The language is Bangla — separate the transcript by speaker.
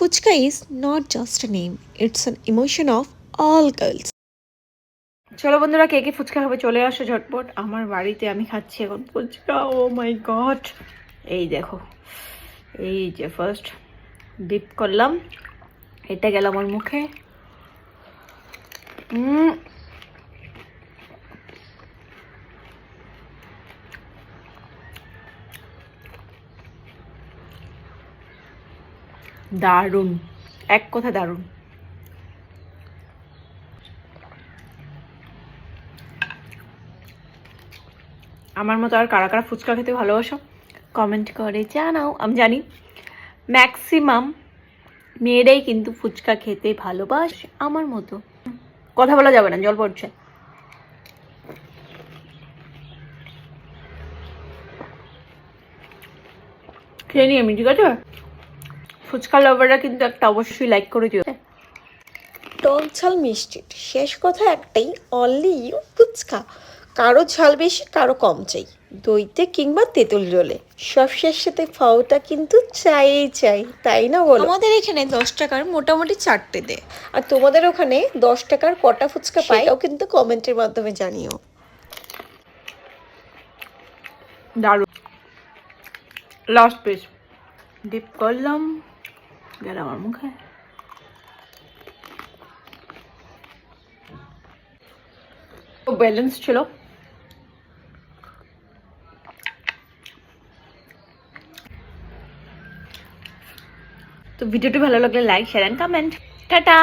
Speaker 1: Fuchka is not just a name, it's an emotion of all girls.
Speaker 2: চলো বন্ধুরা, কে কে ফুচকা খাবে চলে আসো ঝটপট আমার বাড়িতে। আমি খাচ্ছি এখন ফুচকা। ও মাই গড, এই দেখো, এই যে ফার্স্ট ডিপ করলাম, এটা গেল আমার মুখে। দারুণ, এক কথা দারুণ। আমার মতো আর কারা কারা ফুচকা খেতে ভালোবাসো কমেন্ট করে জানাও। আমি জানি ম্যাক্সিমাম মেয়েরাই কিন্তু ফুচকা খেতে ভালোবাসে আমার মতো। কথা বলা যাবে না, জল পড়ছে। খেয়ে নিই আমি, ঠিক আছে? ফুচকা লাভাররা কিন্তু একটা অবশ্যই লাইক করে দিও।
Speaker 1: টক ঝাল মিষ্টির শেষ কথা একটাই, অনলি ইউ ফুচকা। কারো ঝাল বেশি, কারো কম চাই, দইতে কিংবা তেঁতুল জলে সব শেষেতে ফাওটা কিন্তু চাই, তাই না বলো? আমাদের এখানে 10 টাকার মোটামুটি 4টে দেয়, আর তোমাদের ওখানে 10 টাকার কটা ফুচকা পাই সেটাও কিন্তু কমেন্টের মাধ্যমে জানিও।
Speaker 2: দারুণ। লাস্ট পিস ডিপ করলাম, গেল আমার মুখে। ব্যালেন্স ছিল। তো ভিডিওটি ভালো লাগলে like, share and comment. Tata.